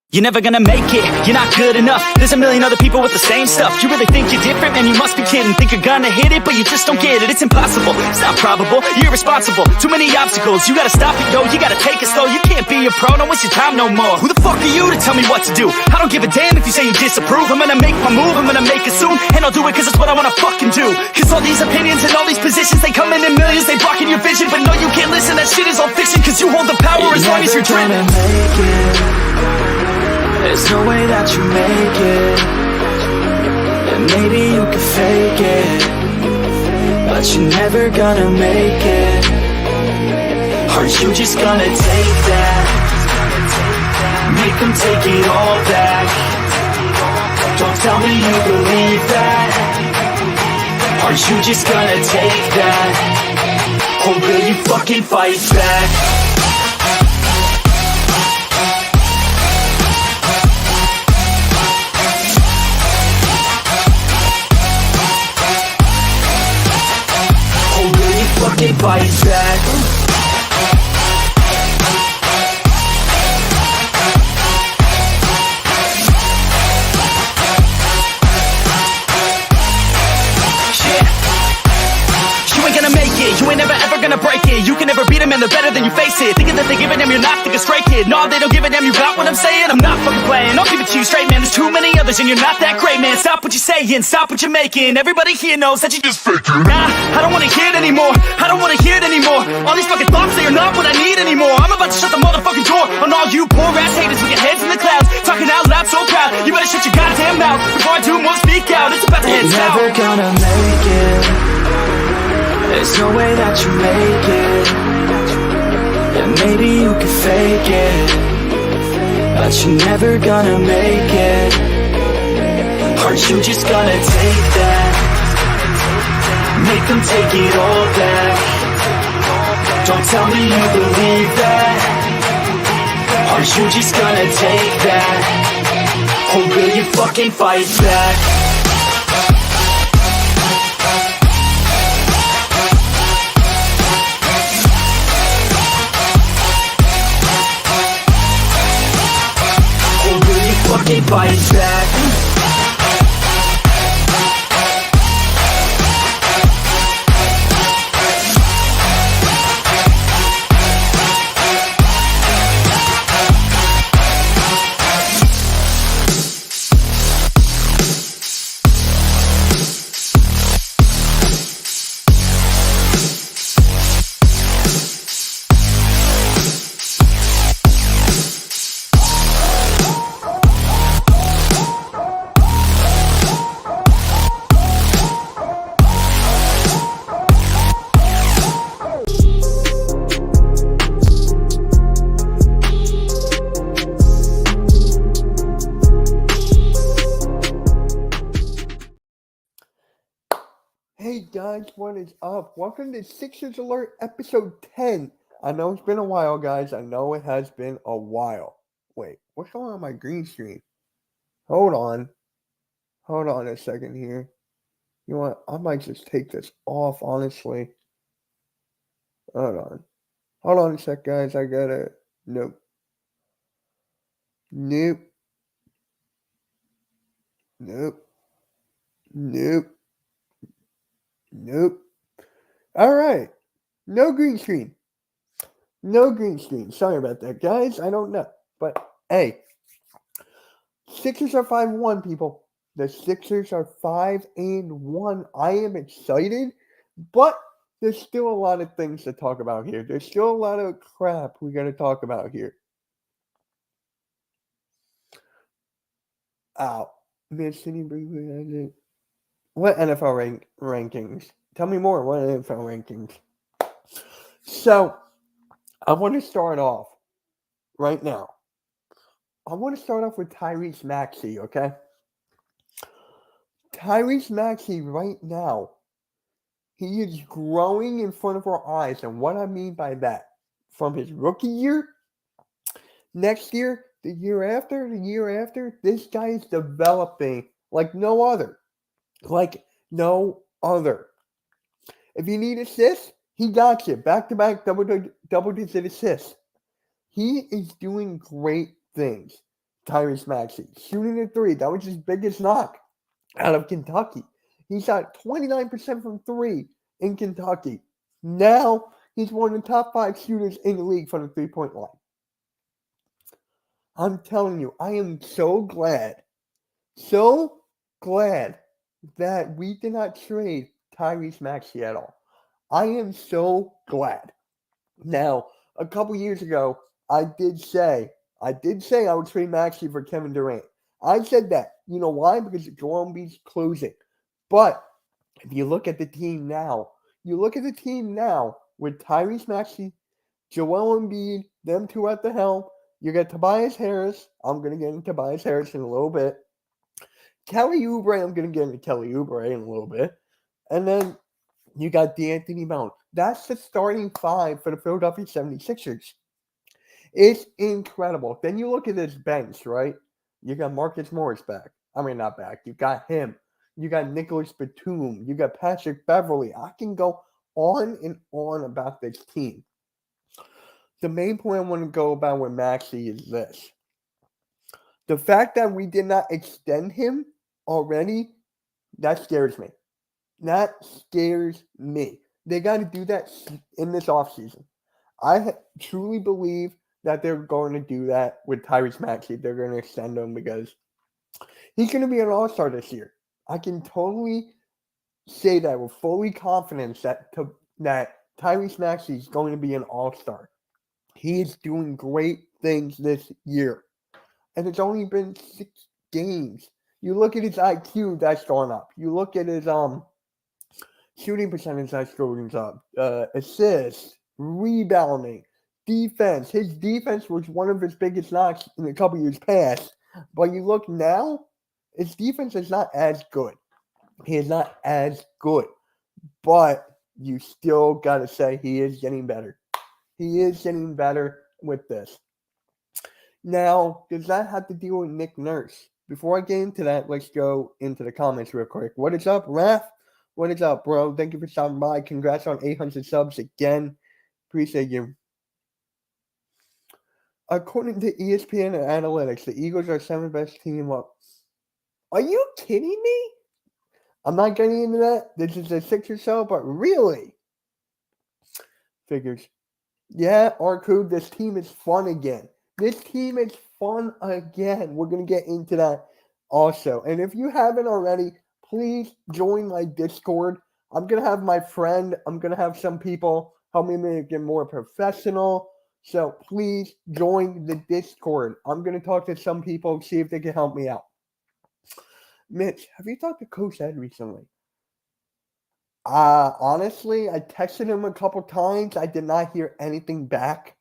You're never gonna make it, you're not good enough. There's a million other people with the same stuff. You really think you're different? Man, you must be kidding. Think you're gonna hit it, but you just don't get it. It's impossible, it's not probable, you're irresponsible. Too many obstacles, you gotta stop it, yo. You gotta take it slow, you can't be a pro. Don't waste your time no more. Who the fuck are you to tell me what to do? I don't give a damn if you say you disapprove. I'm gonna make my move, I'm gonna make it soon. And I'll do it cause it's what I wanna fucking do. Cause all these opinions and all these positions, they come in millions. They blocking your vision, but no, you can't listen. That shit is all fiction, cause you hold the power as long as you're dreaming. There's no way that you make it. And maybe you can fake it, but you're never gonna make it. Are you just gonna take that? Make them take it all back. Don't tell me you believe that. Are you just gonna take that? Or will you fucking fight back? Fucking fight back. You ain't gonna make it, you ain't never ever gonna break it. You can never beat them and they're better than you face it. Thinking that they give a damn, you're not thinking straight, kid. No, they don't give a damn, you got what I'm saying? I'm not fucking playing, I'll keep it to you straight, man. There's too many others and you're not that great, man. Stop what you're saying, stop what you're making. Everybody here knows that you just faking. Nah, I don't wanna hear it anymore, I don't wanna hear it anymore. All these fucking thoughts, they are not what I need anymore. I'm about to shut the motherfucking door on all you poor ass haters with your heads in the clouds, talking out loud so proud. You better shut your goddamn mouth before I do more speak out. It's about to head south. You're never gonna make it. There's no way that you make it. And maybe you can fake it, but you're never gonna make it. Are you just gonna take that? Make them take it all back. Don't tell me you believe that. Are you just gonna take that? Or will you fucking fight back? Fucking fight back. Hey guys, what is up? Welcome to Sixers Alert episode 10. I know it's been a while, guys. I know it has been a while. Wait, what's going on with my green screen? Hold on. Hold on a second here. You know what? I might just take this off, honestly. Hold on. Hold on a sec, guys. I gotta... Nope. Nope. Nope. Nope. Nope. All right. No green screen. No green screen. Sorry about that, guys. I don't know. But, hey. Sixers are 5-1, people. The Sixers are 5-1. I am excited, but there's still a lot of things to talk about here. There's still a lot of crap we got to talk about here. Ow. Mid-City briefly. What NFL rankings? Tell me more. What NFL rankings? So, I want to start off right now. I want to start off with Tyrese Maxey, okay? Tyrese Maxey right now, he is growing in front of our eyes. And what I mean by that, from his rookie year, next year, the year after, this guy is developing like no other. Like no other. If you need assists, he got you. Back-to-back double-digit assists. He is doing great things. Tyrese Maxey. Shooting the three, that was his biggest knock out of Kentucky. He shot 29% from three in Kentucky. Now he's one of the top 5 shooters in the league from the three-point line. I'm telling you, I am so glad that we did not trade Tyrese Maxey at all. I am so glad. Now, a couple years ago, I did say I would trade Maxey for Kevin Durant. I said that. You know why? Because Joel Embiid's closing. But if you look at the team now, with Tyrese Maxey, Joel Embiid, them two at the helm. You got Tobias Harris. I'm going to get into Tobias Harris in a little bit. Kelly Oubre, I'm going to get into Kelly Oubre in a little bit. And then you got D'Anthony Melton. That's the starting 5 for the Philadelphia 76ers. It's incredible. Then you look at this bench, right? You got Marcus Morris back. I mean, not back. You got him. You got Nicholas Batum. You got Patrick Beverley. I can go on and on about this team. The main point I want to go about with Maxey is this. The fact that we did not extend him already, that scares me. That scares me. They got to do that in this offseason. I truly believe that they're going to do that with Tyrese Maxey. They're going to extend him because he's going to be an all-star this year. I can totally say that with fully confidence that Tyrese Maxey is going to be an all-star. He is doing great things this year. And it's only been 6 games. You look at his IQ, that's gone up. You look at his shooting percentage, that's going up. Assists, rebounding, defense. His defense was one of his biggest knocks in a couple years past. But you look now, his defense is not as good. He is not as good. But you still got to say he is getting better. He is getting better with this. Now, does that have to deal with Nick Nurse? Before I get into that, let's go into the comments real quick. What is up, Raph? What is up, bro? Thank you for stopping by. Congrats on 800 subs again. Appreciate you. According to ESPN and analytics, the Eagles are 7th best team up. Are you kidding me? I'm not getting into that. This is a Sixers show, but really? Figures. Yeah, Arku, this team is fun again. This team is fun again. We're going to get into that also. And if you haven't already, please join my Discord. I'm going to have my friend. I'm going to have some people help me make it more professional. So please join the Discord. I'm going to talk to some people, see if they can help me out. Mitch, have you talked to Coach Ed recently? Honestly, I texted him a couple times. I did not hear anything back.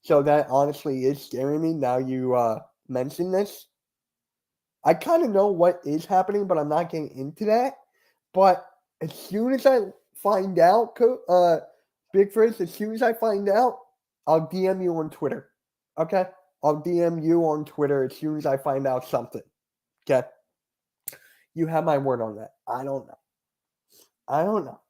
So that honestly is scaring me now you mention this. I kind of know what is happening, but I'm not getting into that. But as soon as I find out, Big Frizz, as soon as I find out, I'll DM you on Twitter. Okay? I'll DM you on Twitter as soon as I find out something. Okay? You have my word on that. I don't know.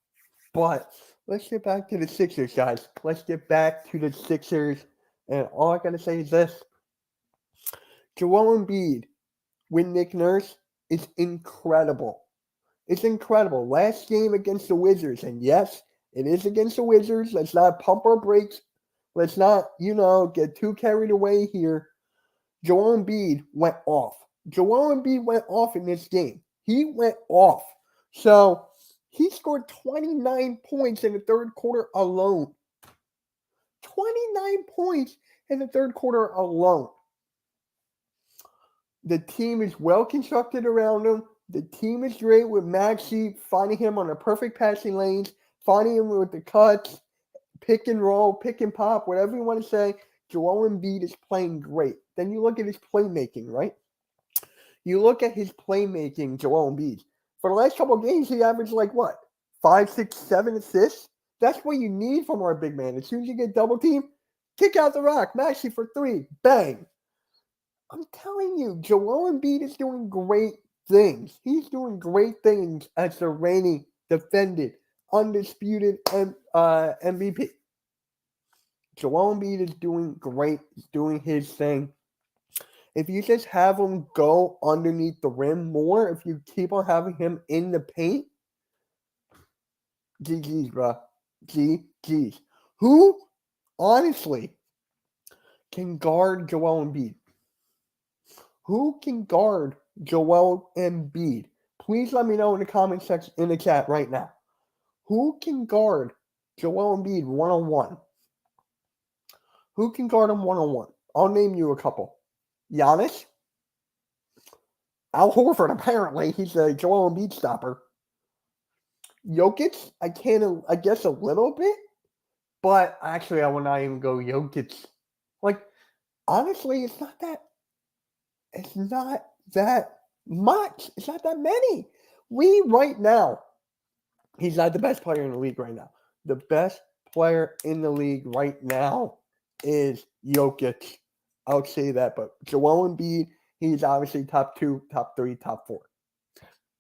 But let's get back to the Sixers, guys. Let's get back to the Sixers. And all I got to say is this. Joel Embiid with Nick Nurse is incredible. It's incredible. Last game against the Wizards. And yes, it is against the Wizards. Let's not pump our brakes. Let's not, get too carried away here. Joel Embiid went off. Joel Embiid went off in this game. He went off. So he scored 29 points in the third quarter alone. 29 points in the third quarter alone. The team is well constructed around him. The team is great with Maxey, finding him on the perfect passing lanes, finding him with the cuts, pick and roll, pick and pop, whatever you want to say. Joel Embiid is playing great. Then you look at his playmaking, right? You look at his playmaking, Joel Embiid. For the last couple of games, he averaged 5, 6, 7 assists. That's what you need from our big man. As soon as you get double team, kick out the rock. Maxey for 3. Bang. I'm telling you, Joel Embiid is doing great things. He's doing great things as the reigning, defended, undisputed MVP. Joel Embiid is doing great. He's doing his thing. If you just have him go underneath the rim more, if you keep on having him in the paint, GG's, bro. GG's. Who, honestly, can guard Joel Embiid? Who can guard Joel Embiid? Please let me know in the comment section, in the chat right now. Who can guard Joel Embiid one-on-one? Who can guard him one-on-one? I'll name you a couple. Giannis. Al Horford, apparently. He's a Joel Embiid stopper. Jokic, I guess a little bit. But actually, I will not even go Jokic. Like, honestly, it's not that much. It's not that many. Right now, he's not the best player in the league right now. The best player in the league right now is Jokic. I'll say that. But Joel Embiid, he's obviously top 2, top 3, top 4.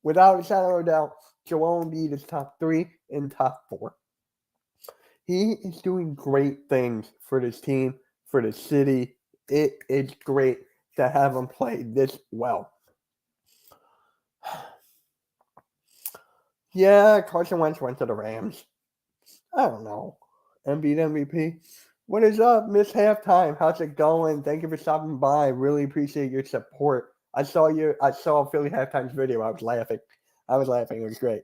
Without a shadow of a doubt, Joel Embiid is top 3 and top 4. He is doing great things for this team, for the city. It is great to have him play this well. Yeah, Carson Wentz went to the Rams. I don't know. Embiid MVP. What is up, Miss Halftime? How's it going? Thank you for stopping by. Really appreciate your support. I saw Philly Halftime's video. I was laughing. It was great.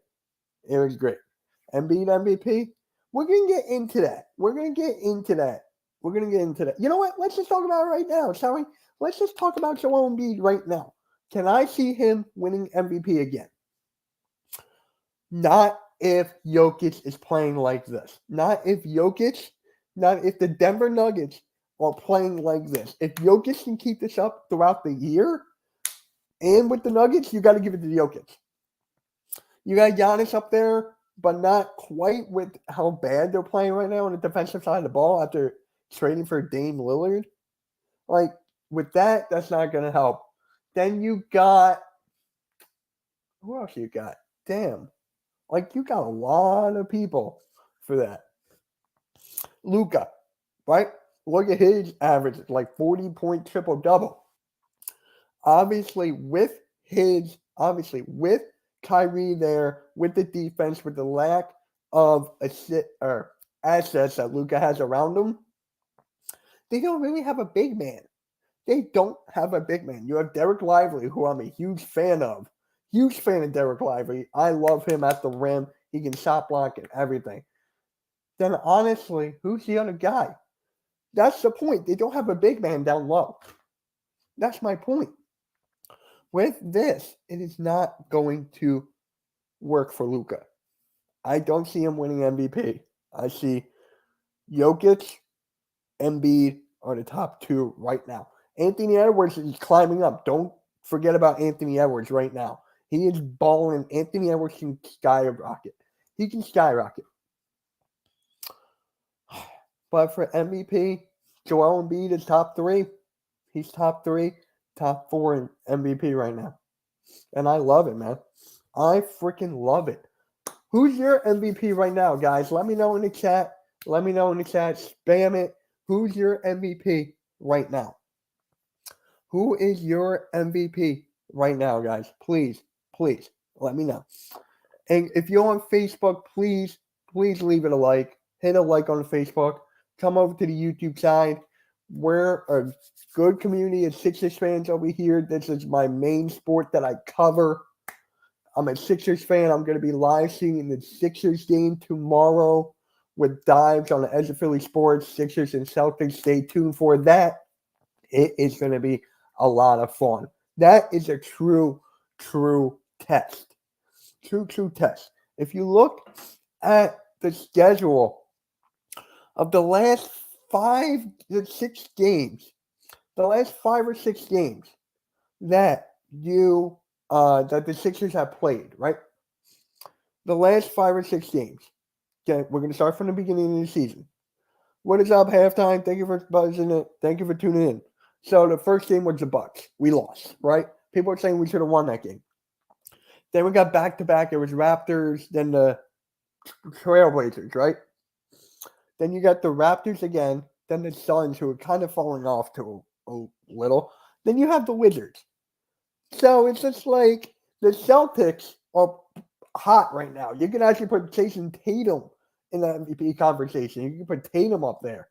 Embiid MVP. We're going to get into that. You know what? Let's just talk about it right now, shall we? Let's just talk about Joel Embiid right now. Can I see him winning MVP again? Not if Jokic is playing like this. Not if the Denver Nuggets are playing like this. If Jokic can keep this up throughout the year and with the Nuggets, you got to give it to Jokic. You got Giannis up there, but not quite with how bad they're playing right now on the defensive side of the ball after trading for Dame Lillard. Like, with that, that's not going to help. Then you got – who else you got? Damn. Like, you got a lot of people for that. Luka, right? Look at his average. It's like 40-point triple-double. Obviously, with Kyrie there, with the defense, with the lack of assets that Luka has around him, they don't really have a big man. You have Derek Lively, who I'm a huge fan of. Huge fan of Derek Lively. I love him at the rim. He can shot block and everything. Then honestly, who's the other guy? That's the point. They don't have a big man down low. That's my point. With this, it is not going to work for Luka. I don't see him winning MVP. I see Jokic, Embiid are the top 2 right now. Anthony Edwards is climbing up. Don't forget about Anthony Edwards right now. He is balling. Anthony Edwards can skyrocket. He can skyrocket. But for MVP, Joel Embiid is top 3. He's top 3, top 4 in MVP right now. And I love it, man. I freaking love it. Who's your MVP right now, guys? Let me know in the chat. Spam it. Who's your MVP right now? Who is your MVP right now, guys? Please let me know. And if you're on Facebook, please leave it a like. Hit a like on Facebook. Come over to the YouTube side. We're a good community of Sixers fans over here. This is my main sport that I cover. I'm a Sixers fan. I'm going to be live streaming the Sixers game tomorrow with dives on the Edge of Philly Sports, Sixers and Celtics. Stay tuned for that. It is going to be a lot of fun. That is a true test. True test. If you look at the schedule of the last 5 or 6 games, that that the Sixers have played, right? The last 5 or 6 games. Okay, we're going to start from the beginning of the season. What is up, Halftime? Thank you for buzzing it. Thank you for tuning in. So the first game was the Bucks. We lost, right? People are saying we should have won that game. Then we got back-to-back. It was Raptors, then the Trailblazers, right? Then you got the Raptors again, then the Suns, who are kind of falling off to a little. Then you have the Wizards. So it's just like the Celtics are hot right now. You can actually put Jason Tatum in the MVP conversation. You can put Tatum up there.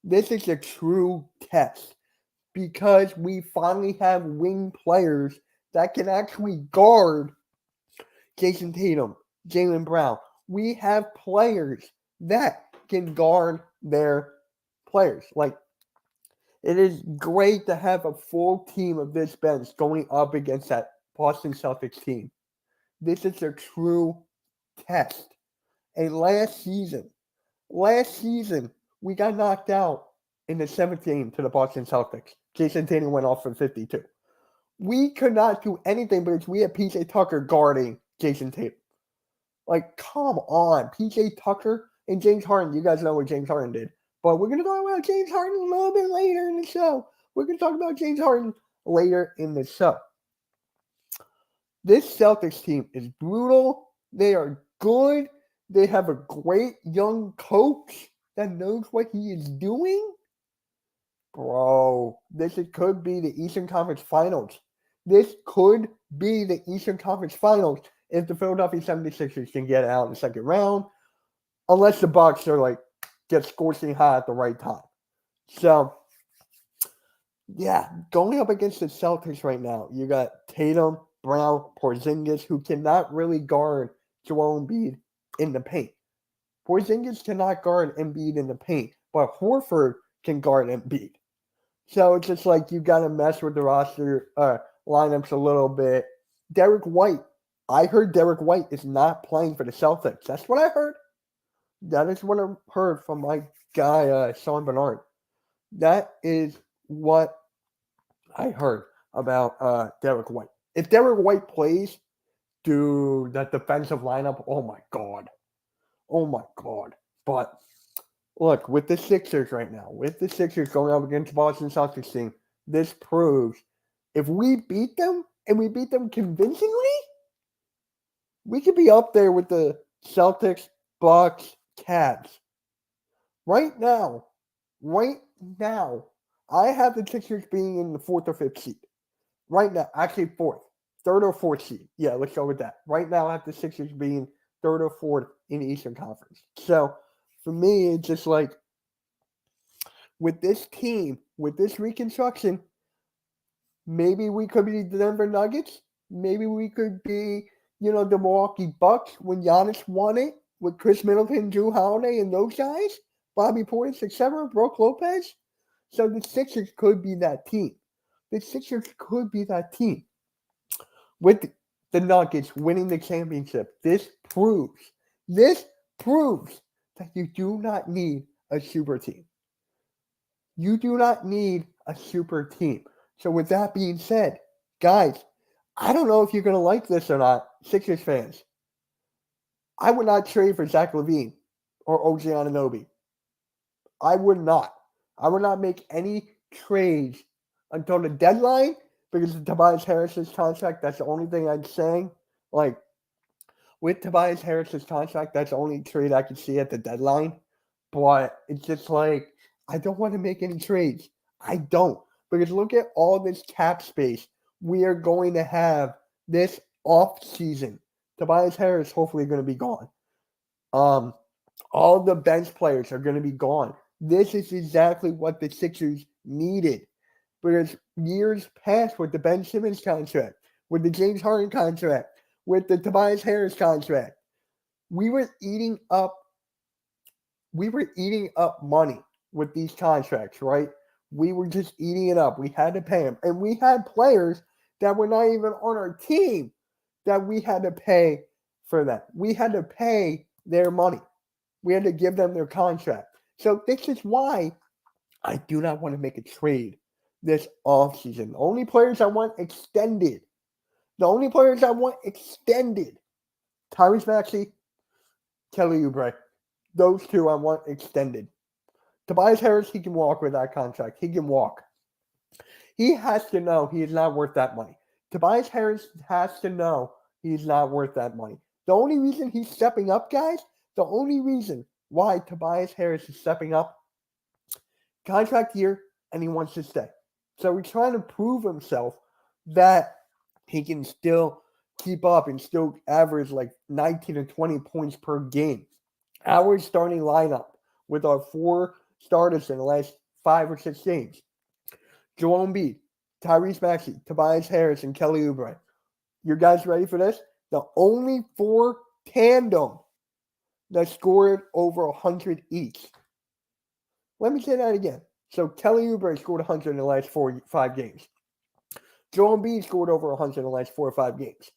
This is a true test because we finally have wing players that can actually guard Jason Tatum, Jaylen Brown. We have players that can guard their players. Like, it is great to have a full team of this bench going up against that Boston Celtics team. This is a true test. And last season, we got knocked out in the 7th game to the Boston Celtics. Jason Tatum went off for 52. We could not do anything because we had PJ Tucker guarding Jason Tatum. Like, come on. PJ Tucker and James Harden. You guys know what James Harden did. But we're going to talk about James Harden a little bit later in the show. We're going to talk about James Harden later in the show. This Celtics team is brutal. They are good. They have a great young coach that knows what he is doing. Bro, could be the Eastern Conference Finals. This could be the Eastern Conference Finals if the Philadelphia 76ers can get out in the second round. Unless the Bucks are like, get scorching hot at the right time. So, yeah, going up against the Celtics right now, you got Tatum, Brown, Porzingis, who cannot really guard Joel Embiid in the paint. Porzingis cannot guard Embiid in the paint, but Horford can guard Embiid. So it's just like you got to mess with the roster lineups a little bit. Derek White. I heard Derek White is not playing for the Celtics. That's what I heard. That is what I heard from my guy, Sean Bernard. That is what I heard about Derek White. If Derek White plays, dude, that defensive lineup, oh my God. Oh my God. But look, with the Sixers right now, with the Sixers going up against the Boston Celtics team, this proves if we beat them and we beat them convincingly, we could be up there with the Celtics, Bucks, Cavs. Right now, I have the Sixers being in the 4th or 5th seed. Right now, actually 4th. 3rd or 4th seed. Yeah, let's go with that. Right now, I have the Sixers being 3rd or 4th in the Eastern Conference. So, for me, it's just like, with this team, with this reconstruction, maybe we could be the Denver Nuggets. Maybe we could be, the Milwaukee Bucks when Giannis won it with Chris Middleton, Jrue Holiday, and those guys. Bobby Portis, etc., Brook Lopez. So the Sixers could be that team. The Sixers could be that team. With the Nuggets winning the championship, this proves that you do not need a super team. You do not need a super team. So with that being said, guys, I don't know if you're going to like this or not, Sixers fans. I would not trade for Zach LaVine or OG Anunoby. I would not. I would not make any trades until the deadline because of Tobias Harris's contract. That's the only thing I'm saying. Like, with Tobias Harris's contract, that's the only trade I can see at the deadline. But it's just like, I don't want to make any trades. I don't. Because look at all this cap space we are going to have this off season. Tobias Harris hopefully going to be gone. All the bench players are going to be gone. This is exactly what the Sixers needed. Because years past with the Ben Simmons contract, with the James Harden contract, with the Tobias Harris contract, we were eating up money with these contracts, right? We were just eating it up. We had to pay them. And we had players that were not even on our team that we had to pay for that. We had to pay their money. We had to give them their contract. So this is why I do not want to make a trade this offseason. The only players I want extended. Tyrese Maxey, Kelly Oubre. Those two I want extended. Tobias Harris, he can walk with that contract. He can walk. He has to know he is not worth that money. Tobias Harris has to know he's not worth that money. The only reason he's stepping up, guys, the only reason why Tobias Harris is stepping up, contract year, and he wants to stay. So he's trying to prove himself that he can still keep up and still average like 19 or 20 points per game. Our starting lineup with our 4 starters in the last 5 or 6 games: Joel Embiid, Tyrese Maxey, Tobias Harris, and Kelly Oubre. You guys ready for this? The only 4 tandem that scored over 100 each. Let me say that again. So Kelly Oubre scored 100 in the last 5 games. Joel Embiid scored over 100 in the last 4 or 5 games.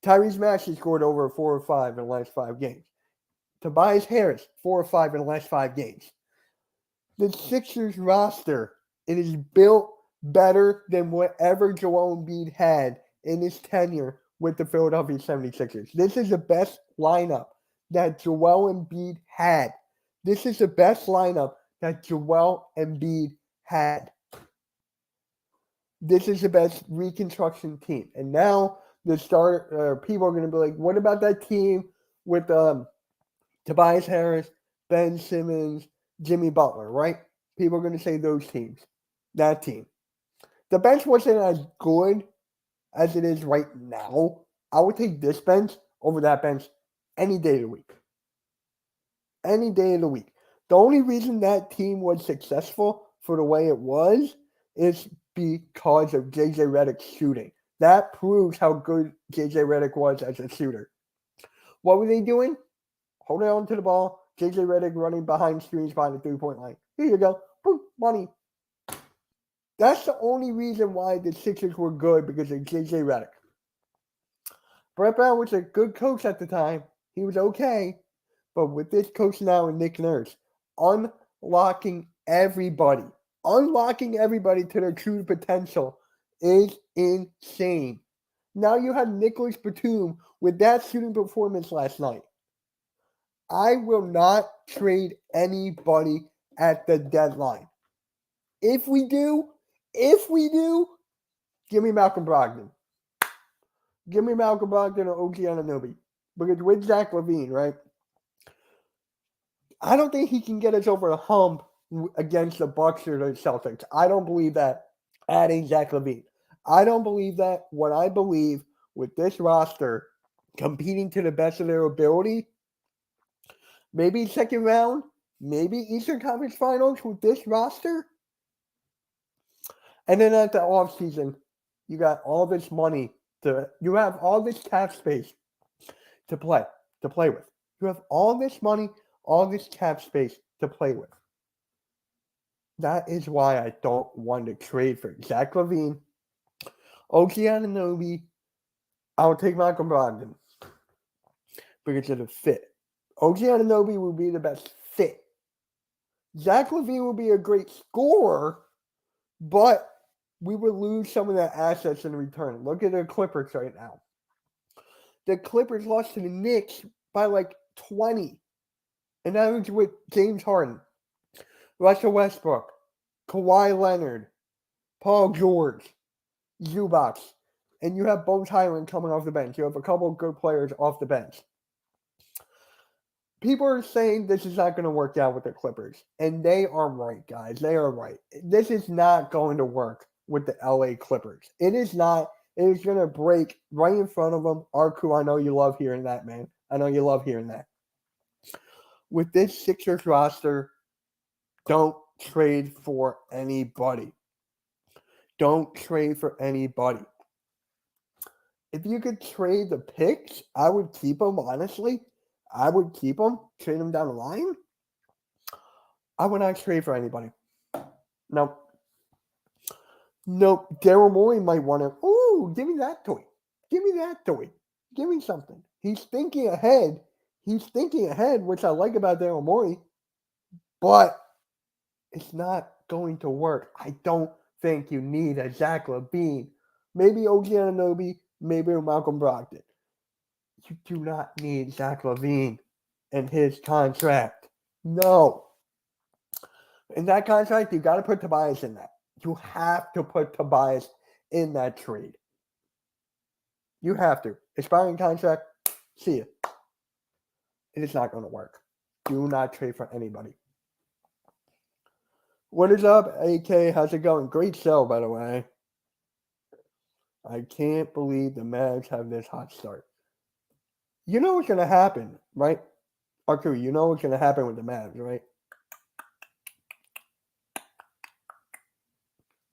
Tyrese Maxey scored over 4 or 5 in the last 5 games. Tobias Harris, 4 or 5 in the last 5 games. The Sixers roster, it is built better than whatever Joel Embiid had in his tenure with the Philadelphia 76ers. This is the best lineup that Joel Embiid had. This is the best lineup that Joel Embiid had. This is the best reconstruction team. And now the people are going to be like, what about that team with Tobias Harris, Ben Simmons, Jimmy Butler, right? People are going to say those teams. That team. The bench wasn't as good as it is right now. I would take this bench over that bench any day of the week. Any day of the week. The only reason that team was successful for the way it was is because of J.J. Redick's shooting. That proves how good J.J. Redick was as a shooter. What were they doing? Holding on to the ball. J.J. Redick running behind screens by the 3-point line. Here you go. Boom, money. That's the only reason why the Sixers were good, because of J.J. Redick. Brett Brown was a good coach at the time. He was okay. But with this coach now and Nick Nurse, unlocking everybody to their true potential is insane. Now you have Nicholas Batum with that shooting performance last night. I will not trade anybody at the deadline. If we do, give me Malcolm Brogdon. Give me Malcolm Brogdon or OG Anunoby. Because with Zach LaVine, right? I don't think he can get us over the hump against the Bucks or the Celtics. I don't believe that adding Zach LaVine. I don't believe that. What I believe with this roster competing to the best of their ability, maybe second round, maybe Eastern Conference Finals with this roster. And then at the offseason, you got all this money you have all this cap space to play with. You have all this money, all this cap space to play with. That is why I don't want to trade for Zach LaVine, OG Anunoby. I'll take Malcolm Brogdon because of the fit. OG Anunoby will be the best fit. Zach LaVine will be a great scorer, but we would lose some of the assets in return. Look at the Clippers right now. The Clippers lost to the Knicks by like 20. And that was with James Harden, Russell Westbrook, Kawhi Leonard, Paul George, Zubac. And you have Bones Highland coming off the bench. You have a couple of good players off the bench. People are saying this is not going to work out with the Clippers. And they are right, guys. They are right. This is not going to work with the LA Clippers. It is not. It is going to break right in front of them. Arku, I know you love hearing that, man. I know you love hearing that. With this Sixers roster, don't trade for anybody. Don't trade for anybody. If you could trade the picks, I would keep them, honestly. I would keep them, trade them down the line. I would not trade for anybody. No. Daryl Morey might want to, give me that toy. Give me that toy. Give me something. He's thinking ahead. Which I like about Daryl Morey. But it's not going to work. I don't think you need a Zach LaVine. Maybe OG Anunoby, maybe Malcolm Brogdon. You do not need Zach LaVine and his contract. No. In that contract, you got to put Tobias in that. You have to put Tobias in that trade. You have to. Expiring contract, see you. It is not going to work. Do not trade for anybody. What is up, AK? How's it going? Great show, by the way. I can't believe the Mavs have this hot start. You know what's going to happen, right? Arku, you know what's going to happen with the Mavs, right?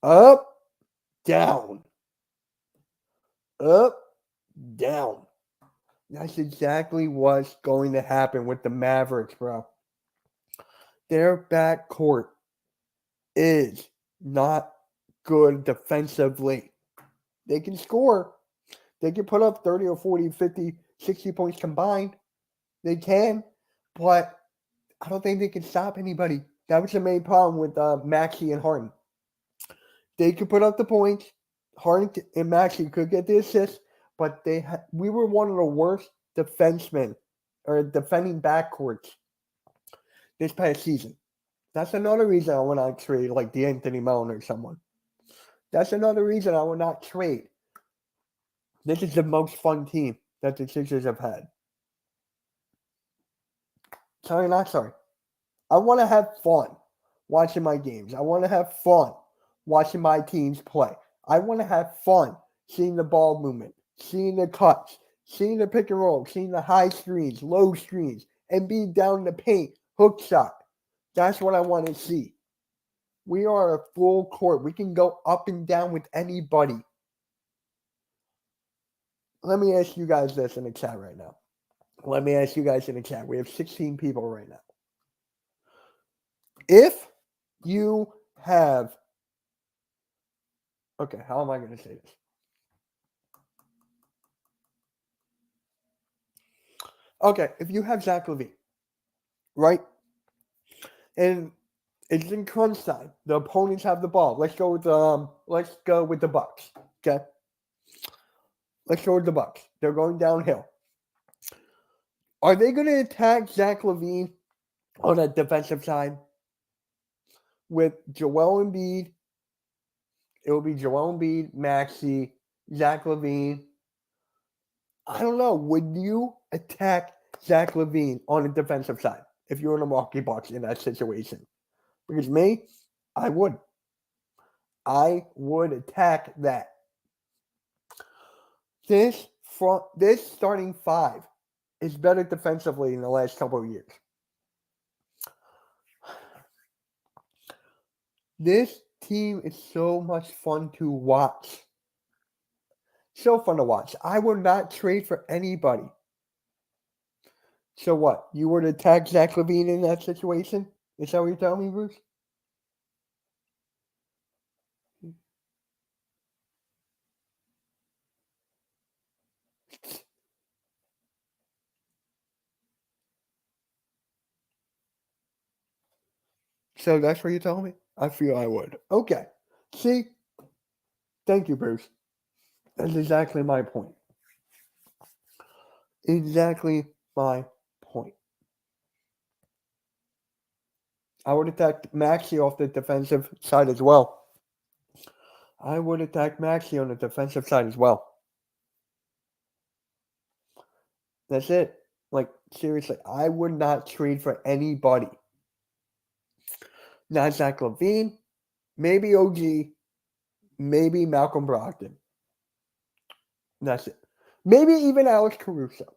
Up, down. Up, down. That's exactly what's going to happen with the Mavericks, bro. Their backcourt is not good defensively. They can score. They can put up 30 or 40, 50, 60 points combined. They can, but I don't think they can stop anybody. That was the main problem with Maxey and Harden. They could put up the points. Harden and Maxey could get the assists, but we were one of the worst defensemen or defending backcourts this past season. That's another reason I would not trade like D'Anthony Melton or someone. That's another reason I would not trade. This is the most fun team that the Sixers have had. Sorry, not sorry. I want to have fun watching my games. I want to have fun watching my teams play. I want to have fun seeing the ball movement, seeing the cuts, seeing the pick and roll, seeing the high screens, low screens, and being down in the paint, hook shot. That's what I want to see. We are a full court. We can go up and down with anybody. Let me ask you guys this in the chat right now. Let me ask you guys in the chat. We have 16 people right now. If you have... Okay, how am I going to say this? Okay, if you have Zach LaVine, right? And it's in crunch time. The opponents have the ball. Let's go with the Bucks. Okay? Let's go with the Bucks. They're going downhill. Are they going to attack Zach LaVine on a defensive side with Joel Embiid? It will be Joel Embiid, Maxey, Zach LaVine. I don't know. Would you attack Zach LaVine on a defensive side if you're in the Milwaukee Bucks in that situation? Because me, I would. I would attack that. This starting five is better defensively in the last couple of years. This team is so much fun to watch. So fun to watch. I would not trade for anybody. So what? You would attack Zach LaVine in that situation? Is that what you're telling me, Bruce? So that's what you're telling me? I feel I would. Okay. See? Thank you, Bruce. That's exactly my point. Exactly my point. I would attack Maxey off the defensive side as well. I would attack Maxey on the defensive side as well. That's it. Like, seriously, I would not trade for anybody. Not Zach LaVine, maybe OG, maybe Malcolm Brogdon. That's it. Maybe even Alex Caruso.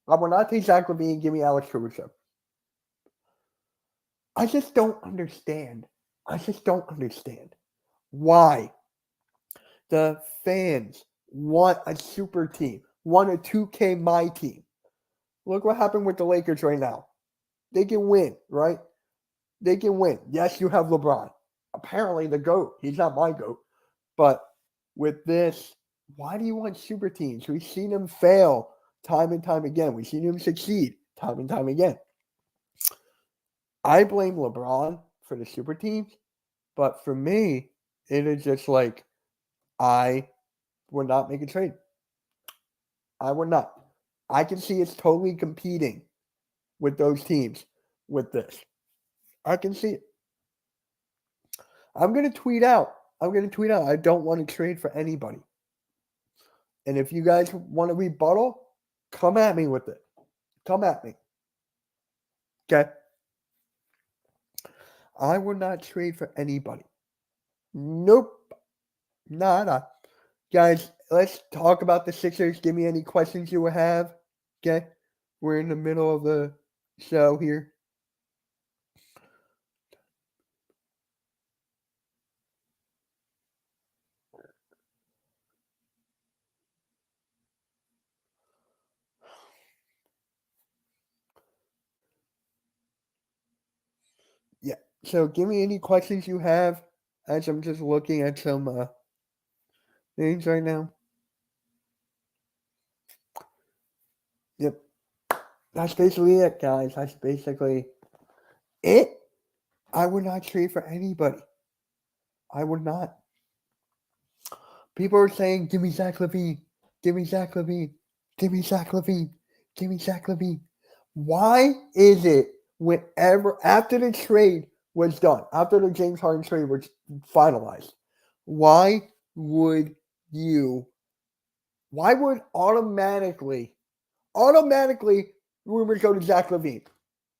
I will not take Zach LaVine. Give me Alex Caruso. I just don't understand. Why the fans want a super team, want a 2K my team. Look what happened with the Lakers right now. They can win, right? They can win. Yes, you have LeBron. Apparently the GOAT. He's not my GOAT. But with this, why do you want super teams? We've seen them fail time and time again. We've seen them succeed time and time again. I blame LeBron for the super teams, but for me, it is just like I would not make a trade. I would not. I can see it's totally competing with those teams with this. I can see it. I'm going to tweet out. I don't want to trade for anybody. And if you guys want to rebuttal, come at me with it. Come at me. Okay? I would not trade for anybody. Nope. Nada. Guys, let's talk about the Sixers. Give me any questions you have. Okay? We're in the middle of the show here. Yeah. So give me any questions you have as I'm just looking at some things right now. Yep. That's basically it, guys. That's basically it. I would not trade for anybody. I would not. People are saying, give me Zach LaVine. Give me Zach LaVine. Give me Zach LaVine. Give me Zach LaVine. Why is it whenever, after the trade was done, after the James Harden trade was finalized, why would automatically rumors go to Zach LaVine?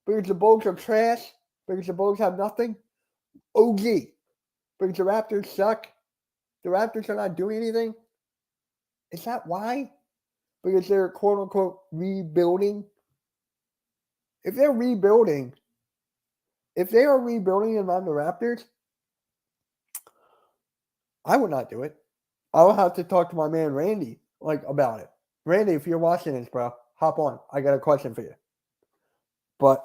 Because the Bulls are trash? Because the Bulls have nothing? OG. Because the Raptors suck? The Raptors are not doing anything? Is that why? Because they're quote unquote rebuilding? If they are rebuilding and I'm the Raptors, I would not do it. I'll have to talk to my man Randy about it. Randy, if you're watching this, bro, hop on. I got a question for you. But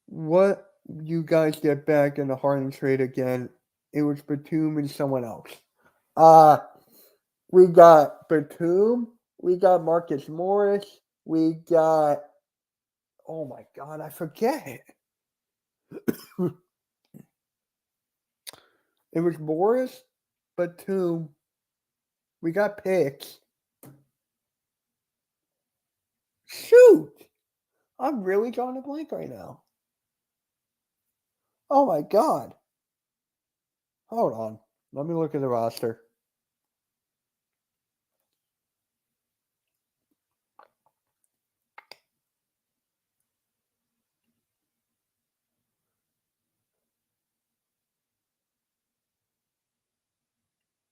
what you guys get back in the Harden trade again? It was Batum and someone else. We got Batum. We got Marcus Morris. We got, oh my God, I forget. It was Morris, Batum. We got picks. Shoot. I'm really drawing a blank right now. Oh my God. Hold on. Let me look at the roster.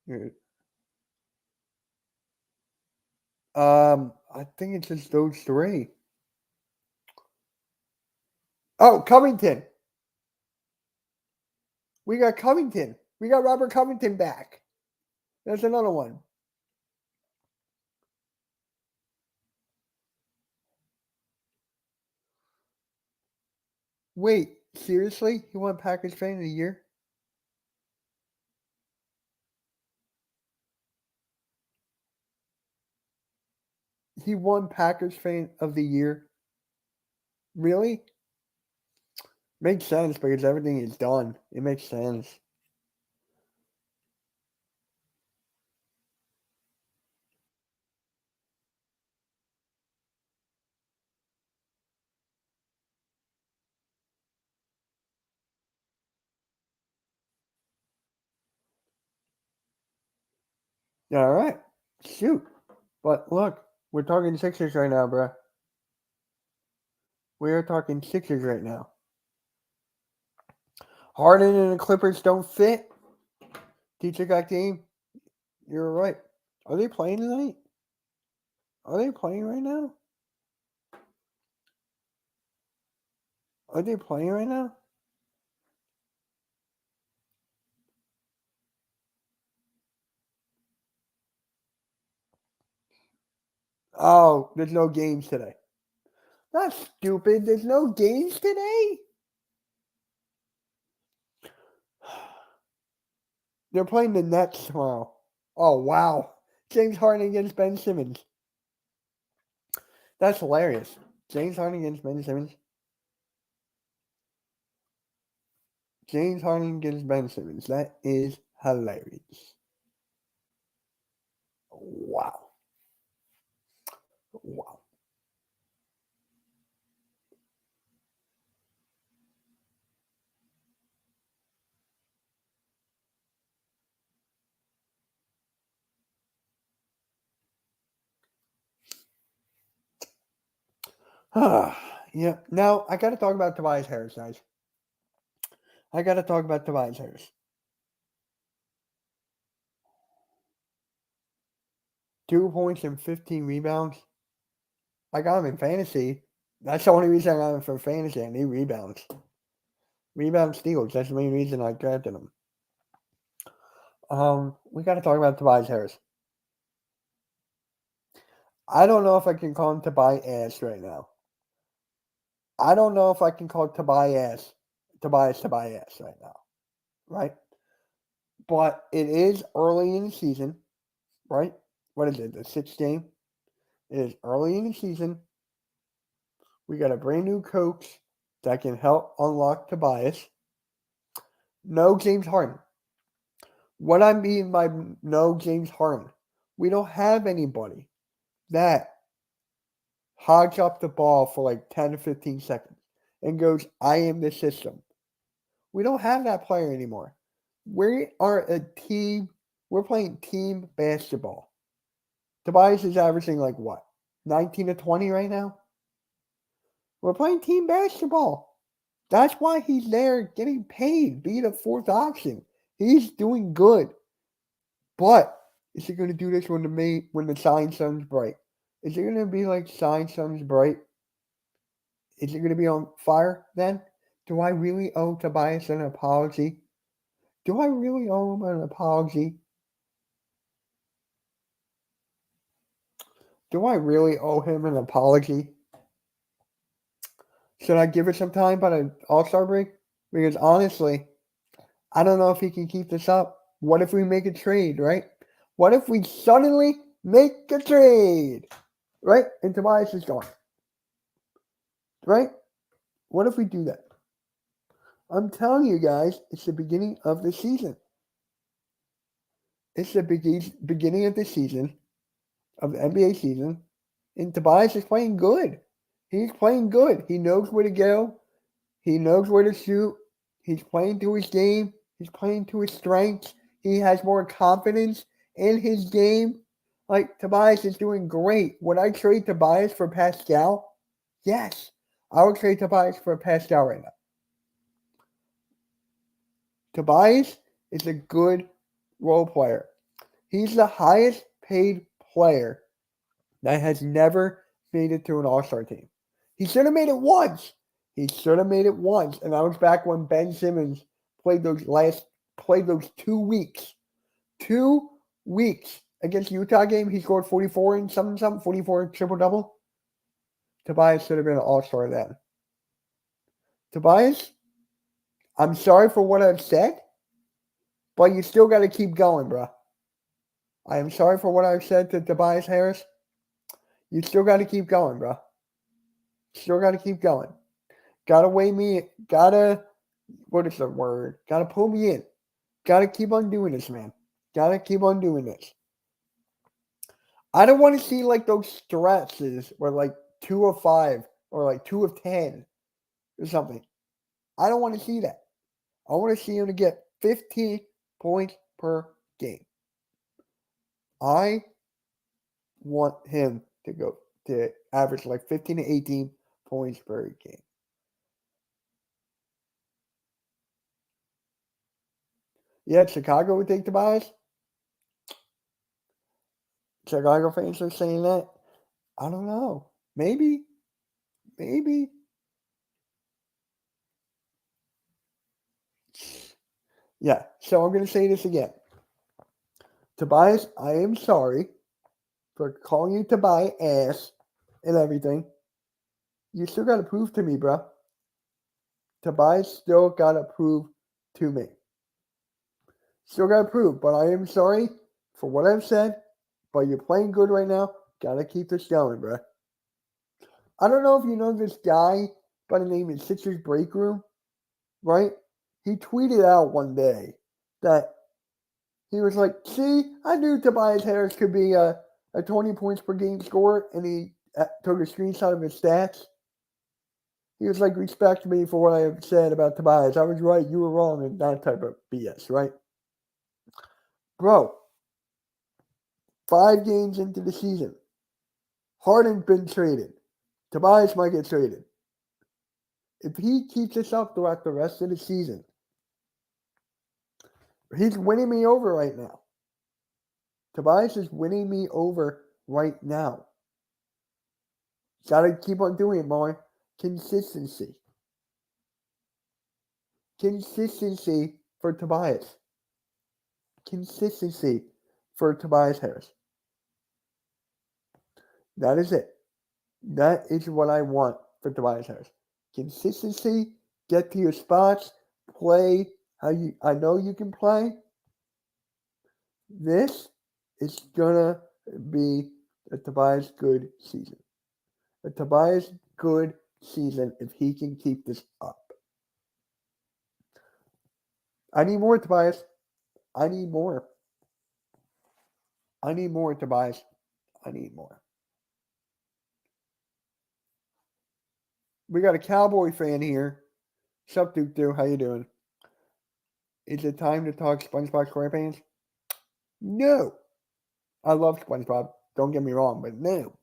Here. I think it's just those three. Oh, Covington. We got Covington. We got Robert Covington back. That's another one. Wait, seriously? He won Packers Fan of the Year? He won Packers Fan of the Year? Really? Makes sense because everything is done. It makes sense. All right. Shoot. But look, we're talking Sixers right now, bro. We are talking Sixers right now. Harden and the Clippers don't fit. Teacher got game. You're right. Are they playing tonight? Are they playing right now? Are they playing right now? Oh, there's no games today. That's stupid. There's no games today? They're playing the Nets tomorrow. Oh, wow. James Harden against Ben Simmons. That's hilarious. James Harden against Ben Simmons. James Harden against Ben Simmons. That is hilarious. Wow. Wow. Yeah. Now I got to talk about Tobias Harris, guys. I got to talk about Tobias Harris. 2 points and 15 rebounds. I got him in fantasy. That's the only reason I got him for fantasy. I need rebounds. Rebound steals. That's the main reason I drafted him. We got to talk about Tobias Harris. I don't know if I can call him Tobias right now. I don't know if I can call Tobias right now. Right? But it is early in the season. Right? What is it? The 6th game? It is early in the season. We got a brand new coach that can help unlock Tobias. No James Harden. What I mean by no James Harden, we don't have anybody that hogs up the ball for like 10 to 15 seconds and goes, I am the system. We don't have that player anymore. We are a team. We're playing team basketball. Tobias is averaging like what? 19 to 20 right now? We're playing team basketball. That's why he's there getting paid, being a 4th option. He's doing good. But is he going to do this when the shine sun's bright? Is it going to be like shine sun's bright? Is it going to be on fire then? Do I really owe Tobias an apology? Do I really owe him an apology? Do I really owe him an apology? Should I give it some time by the All-Star break? Because honestly, I don't know if he can keep this up. What if we make a trade, right? What if we suddenly make a trade, right? And Tobias is gone, right? What if we do that? I'm telling you guys, it's the beginning of the season. It's the beginning of the season, of the NBA season, and Tobias is playing good. He's playing good. He knows where to go. He knows where to shoot. He's playing to his game. He's playing to his strengths. He has more confidence in his game. Like, Tobias is doing great. Would I trade Tobias for Pascal? Yes. I would trade Tobias for Pascal right now. Tobias is a good role player. He's the highest paid player that has never made it to an All-Star team. He should have made it once. And that was back when Ben Simmons played those 2 weeks. 2 weeks against Utah game. He scored 44 and something, 44 triple-double. Tobias should have been an All-Star then. Tobias, I'm sorry for what I've said, but you still got to keep going, bro. I am sorry for what I've said to Tobias Harris. You still got to keep going, bro. Still got to keep going. Gotta weigh me. What is the word? Gotta pull me in. Gotta keep on doing this, man. Gotta keep on doing this. I don't want to see like those stretches where like 2 of 5 or like 2 of 10 or something. I don't want to see that. I want to see him to get 15 points per game. I want him to average like 15 to 18 points per game. Yeah, Chicago would take Tobias. Chicago fans are saying that. I don't know. Maybe. Yeah, so I'm going to say this again. Tobias, I am sorry for calling you Tobias and everything. You still got to prove to me, bro. Tobias still got to prove to me. Still got to prove, but I am sorry for what I've said, but you're playing good right now. Got to keep this going, bro. I don't know if you know this guy by the name of Sixers Break Room, right? He tweeted out one day that he was like, see, I knew Tobias Harris could be a 20 points per game scorer, and he took a screenshot of his stats. He was like, respect me for what I have said about Tobias. I was right, you were wrong, and that type of BS, right? Bro, 5 games into the season, Harden's been traded. Tobias might get traded. If he keeps this up throughout the rest of the season, he's winning me over right now. Tobias is winning me over right now. Gotta keep on doing it, boy. Consistency. Consistency for Tobias. Consistency for Tobias Harris. That is it. That is what I want for Tobias Harris. Consistency, get to your spots, play how I know you can play. This is gonna be a Tobias good season. A Tobias good season if he can keep this up. I need more, Tobias. I need more. I need more, Tobias. I need more. We got a Cowboy fan here. Sup, Duke Doo? How you doing? Is it time to talk SpongeBob SquarePants? No. I love SpongeBob. Don't get me wrong, but no.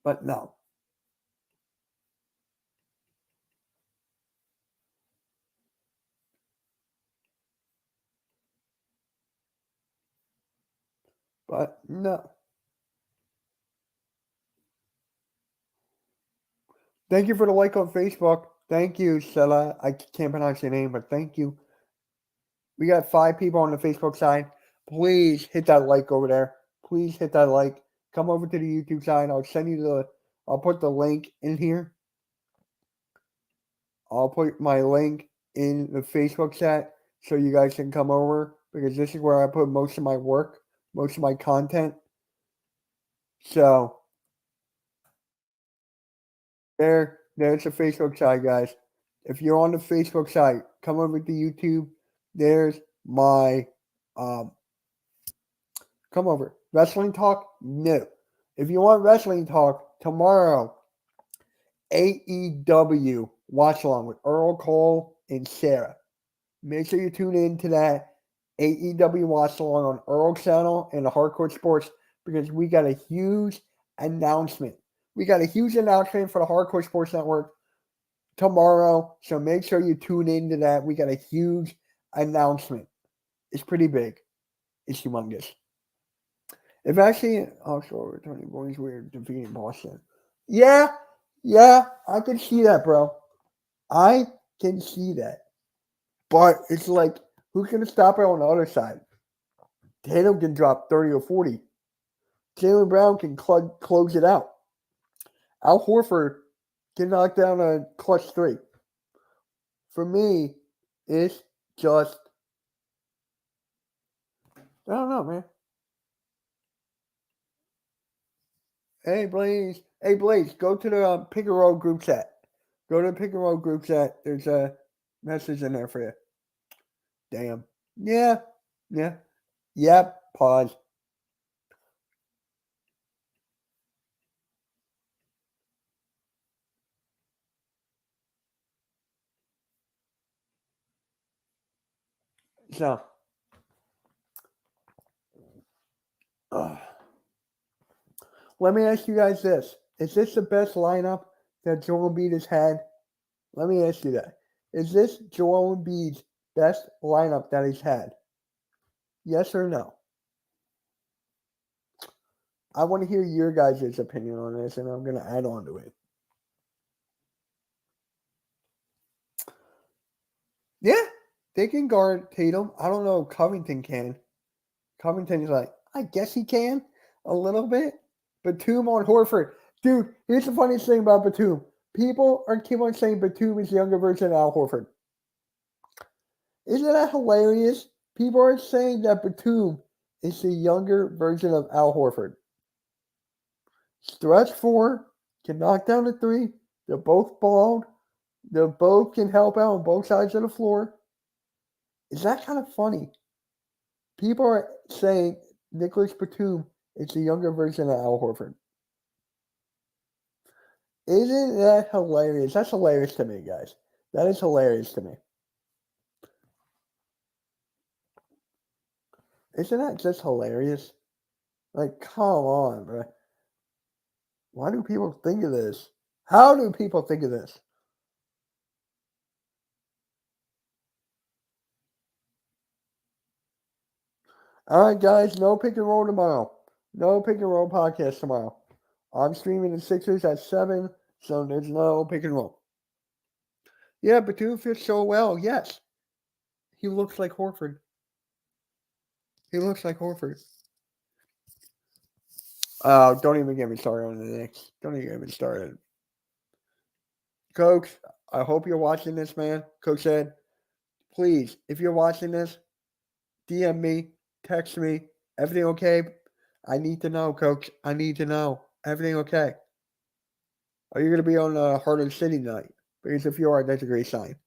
But no. But no. Thank you for the like on Facebook. Thank you, Sela. I can't pronounce your name, but thank you. We got 5 people on the Facebook side. Please hit that like over there. Please hit that like. Come over to the YouTube side. I'll put the link in here. I'll put my link in the Facebook chat so you guys can come over because this is where I put most of my work, most of my content. So there's the Facebook side, guys. If you're on the Facebook side, come over to YouTube. There's my come over. Wrestling talk? No. If you want wrestling talk tomorrow, AEW watch along with Earl Cole and Sarah. Make sure you tune in to that AEW watch along on Earl's channel and the Hardcore Sports because we got a huge announcement. We got a huge announcement for the Hardcore Sports Network tomorrow. So make sure you tune into that. We got a huge announcement. It's pretty big. It's humongous. If actually also returning boys weird defeating Boston. Yeah, I can see that, bro. I can see that. But it's like, who's going to stop it on the other side? Tatum can drop 30 or 40. Jaylen Brown can close it out. Al Horford can knock down a clutch 3. For me, it's just, I don't know, man. Hey, Blaze, go to the Pick and Roll group chat. Go to the Pick and Roll group chat. There's a message in there for you. Damn. Yeah. Yep. Pause. So, let me ask you guys this. Is this the best lineup that Joel Embiid has had? Let me ask you that. Is this Joel Embiid's best lineup that he's had? Yes or no? I want to hear your guys' opinion on this, and I'm going to add on to it. Yeah, they can guard Tatum. I don't know if Covington can. Covington's like, I guess he can a little bit. Batum on Horford. Dude, here's the funniest thing about Batum. People keep on saying Batum is the younger version of Al Horford. Isn't that hilarious? People are saying that Batum is the younger version of Al Horford. Stretch 4, can knock down the 3. They're both bald. They both can help out on both sides of the floor. Is that kind of funny? People are saying Nicholas Batum is the younger version of Al Horford. Isn't that hilarious? That's hilarious to me, guys. That is hilarious to me. Isn't that just hilarious? Like, come on, bro. Why do people think of this? How do people think of this? All right, guys, no pick and roll tomorrow. No pick and roll podcast tomorrow. I'm streaming the Sixers at 7, so there's no pick and roll. Yeah, Batum fits so well. Yes. He looks like Horford. He looks like Horford. Don't even get me started on the Knicks. Don't even get me started. Coach, I hope you're watching this, man. Coach said, please, if you're watching this, DM me, text me. Everything okay? I need to know, Coach. I need to know. Everything okay? Are you going to be on Harlem City tonight? Because if you are, that's a great sign.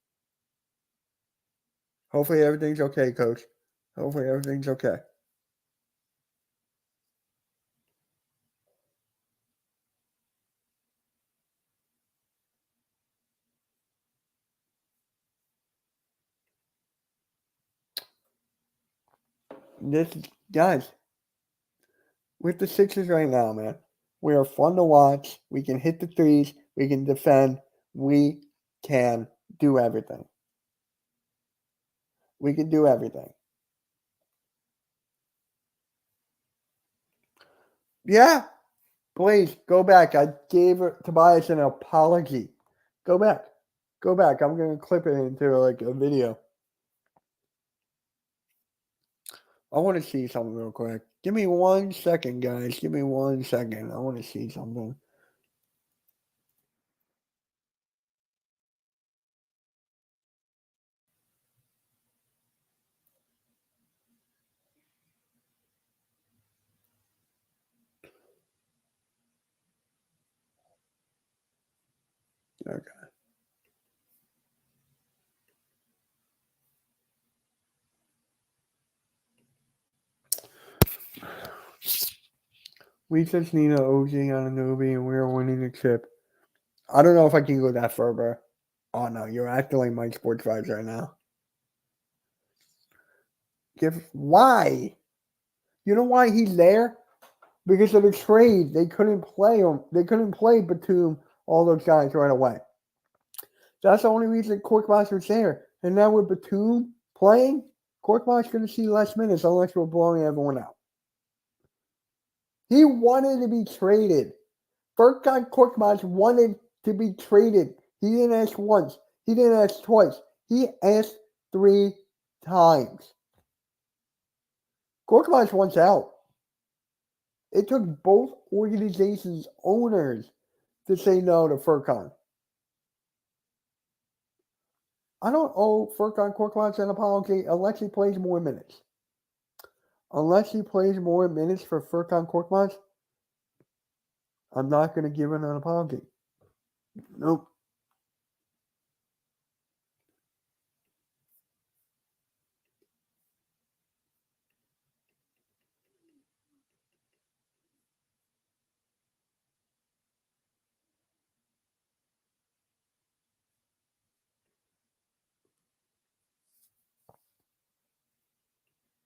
Hopefully everything's okay, Coach. Hopefully everything's okay. Guys, with the Sixers right now, man, we are fun to watch. We can hit the threes. We can defend. We can do everything. We can do everything. Yeah. Please go back. I gave Tobias an apology. Go back. Go back. I'm going to clip it into like a video. I want to see something real quick. Give me 1 second, guys. Give me 1 second. I want to see something. Okay. We just need an OG on a newbie and we're winning the chip. I don't know if I can go that far, bro. Oh no, you're acting like Mike Sports Vibes right now. Why? You know why he's there? Because of the trade. They couldn't play him. They couldn't play Batum, all those guys right away. That's the only reason Korkmaz was there. And now with Batum playing, Korkmaz going to see less minutes unless we're blowing everyone out. He wanted to be traded. Furkan Korkmaz wanted to be traded. He didn't ask once. He didn't ask twice. He asked 3 times. Korkmaz wants out. It took both organizations' owners to say no to Furkan. I don't owe Furkan Korkmaz an apology unless he plays more minutes. Unless he plays more minutes for Furkan Korkmaz, I'm not going to give him an apology. Nope.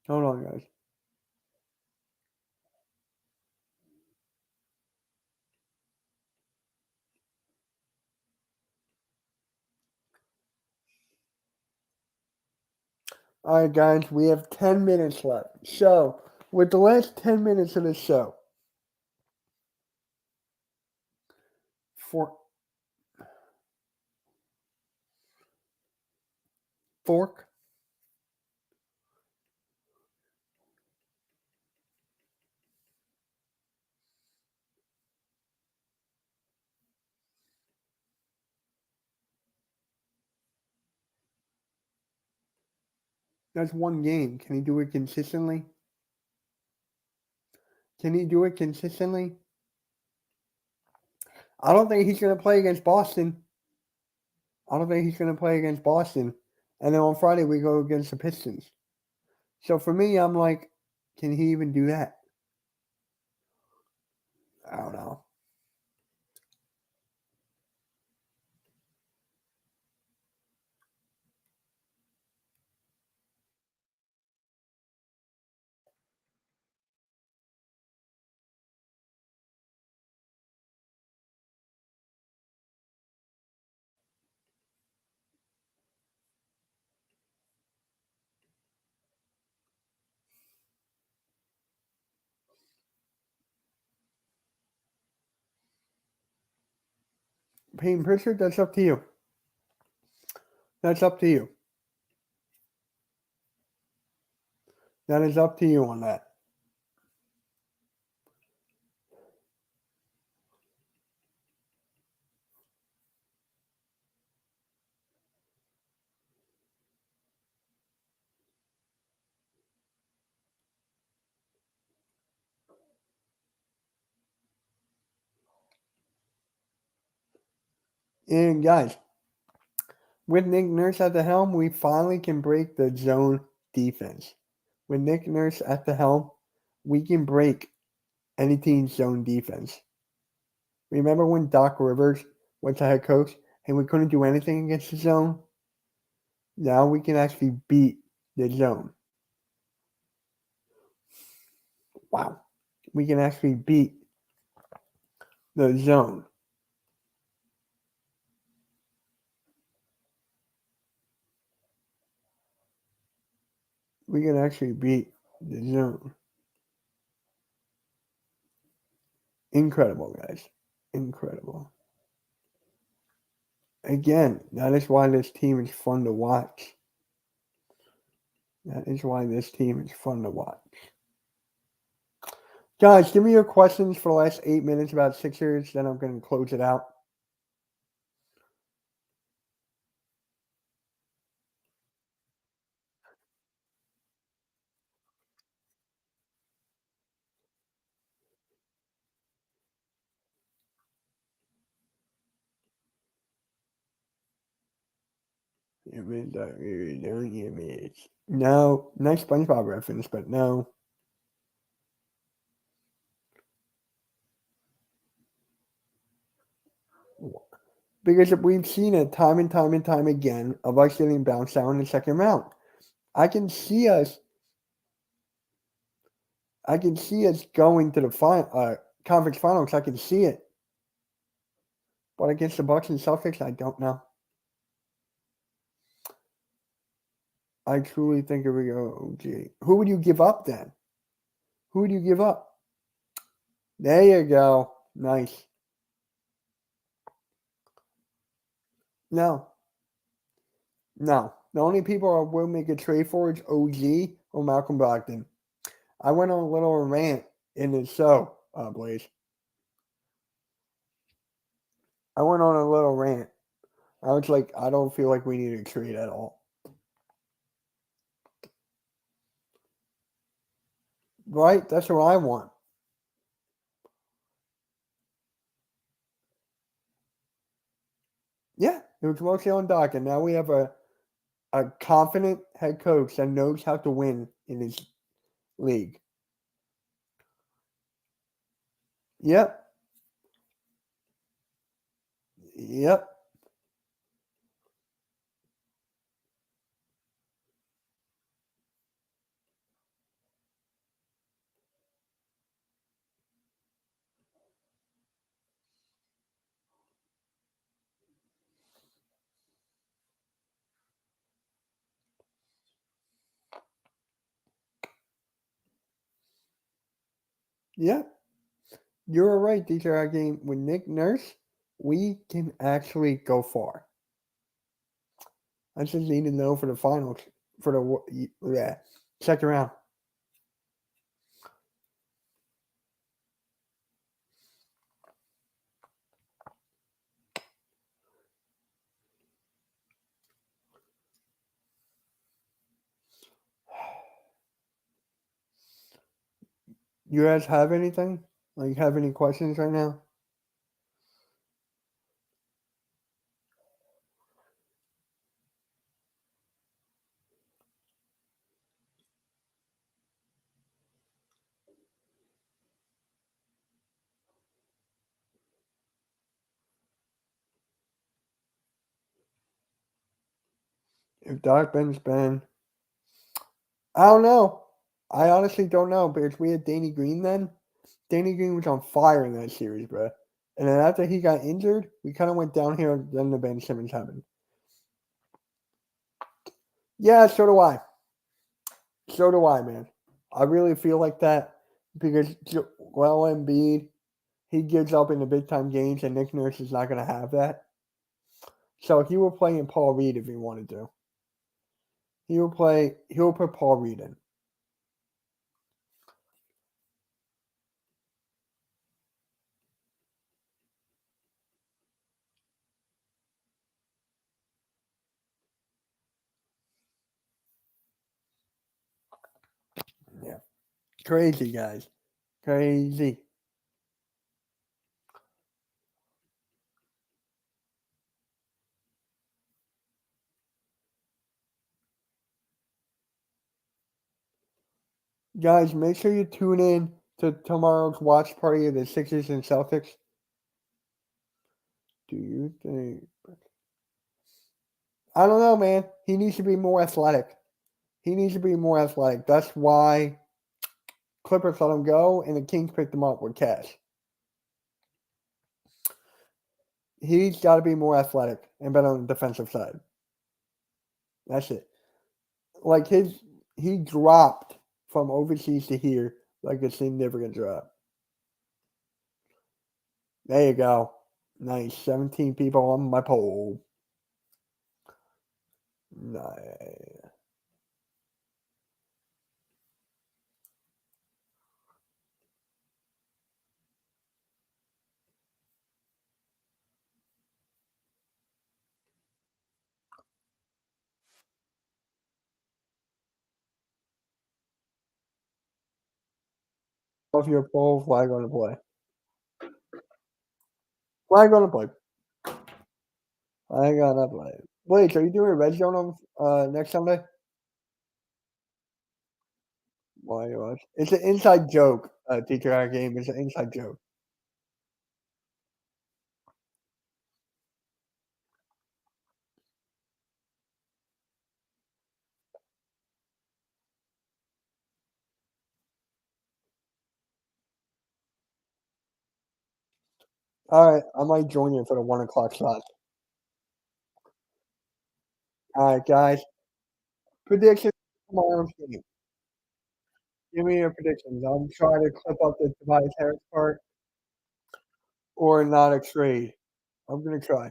Hold on, guys. All right, guys, we have 10 minutes left. So, with the last 10 minutes of the show, Fork. That's one game. Can he do it consistently? Can he do it consistently? I don't think he's going to play against Boston. I don't think he's going to play against Boston. And then on Friday, we go against the Pistons. So for me, I'm like, can he even do that? I don't know. Peyton Pritchard, that's up to you. That's up to you. That is up to you on that. And guys, with Nick Nurse at the helm, we finally can break the zone defense. With Nick Nurse at the helm, we can break any team's zone defense. Remember when Doc Rivers was the head coach and we couldn't do anything against the zone? Now we can actually beat the zone. Wow. We can actually beat the zone. We can actually beat the zone. Incredible, guys. Incredible. Again, that is why this team is fun to watch. That is why this team is fun to watch. Guys, give me your questions for the last 8 minutes about Sixers, then I'm going to close it out. No, nice SpongeBob reference, but no. Because we've seen it time and time and time again of us getting bounced out in the second round. I can see us going to the conference finals. I can see it. But against the Bucks and Celtics, I don't know. I truly think if we go OG. Who would you give up then? Who would you give up? There you go. Nice. No. The only people I will make a trade for is OG or Malcolm Brogdon. I went on a little rant in the show, Blaze. I went on a little rant. I was like, I don't feel like we need a trade at all. Right? That's what I want. Yeah, it was mostly on Doc, and now we have a confident head coach that knows how to win in his league. Yep. Yep. You're right, DJ. Our game with Nick Nurse, we can actually go far. I just need to know for the finals, for the second round. You guys have anything? Like, have any questions right now? If Doc Ben's Ben, I don't know. I honestly don't know because we had Danny Green then. Danny Green was on fire in that series, bro. And then after he got injured, we kind of went downhill. Then the Ben Simmons happened. Yeah, so do I. So do I, man. I really feel like that because Joel Embiid, he gives up in the big time games, and Nick Nurse is not going to have that. So he will play in Paul Reed if he wanted to. He'll put Paul Reed in. Yeah. Crazy, guys. Crazy. Guys, make sure you tune in to tomorrow's watch party of the Sixers and Celtics. Do you think? I don't know, man. He needs to be more athletic. That's why Clippers let him go, and the Kings picked him up with cash. He's got to be more athletic and better on the defensive side. That's it. Like he dropped from overseas to here like a significant drop. There you go. Nice. 17 people on my poll. Nice. Off your poll, flag on the play. Flag on the play. Flag on the play. Wait, are you doing a red zone on next Sunday? Why you watch? It's an inside joke, teacher our game. It's an inside joke. All right, I might join you for the 1 o'clock slot. All right, guys. Prediction tomorrow's game. Give me your predictions. I'm trying to clip up the Tobias Harris part or not a trade. I'm gonna try.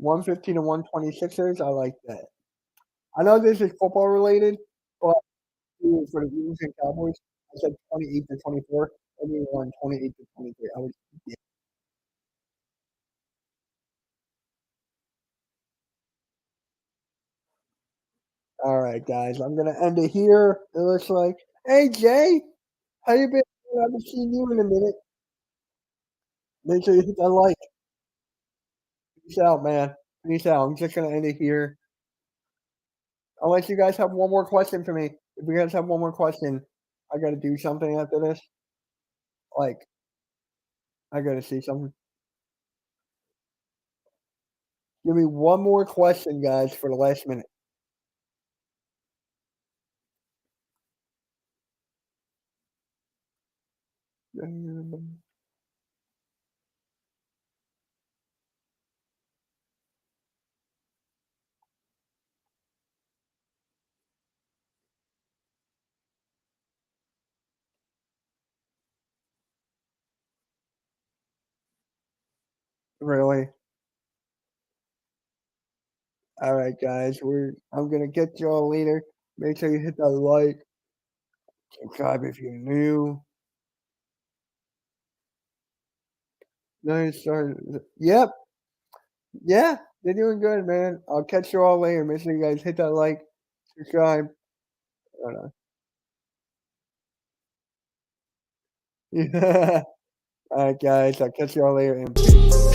$115 to 126ers. I like that. I know this is football related, but for the Eagles and Cowboys, I said 28 to 24. And we won 28 to 23. I was yeah. All right, guys. I'm gonna end it here. It looks like. Hey Jay, how you been? I haven't seen you in a minute. Make sure you hit that like. Peace out, man. Peace out. I'm just gonna end it here. Unless you guys have one more question for me. If you guys have one more question, I gotta do something after this. Like, I gotta see something. Give me one more question, guys, for the last minute. Really? All right, guys. I'm gonna get y'all later. Make sure you hit that like, subscribe if you're new. Nice start. Yep. Yeah, they're doing good, man. I'll catch you all later. Make sure you guys hit that like, subscribe. Yeah. All right, guys. I'll catch you all later. And peace.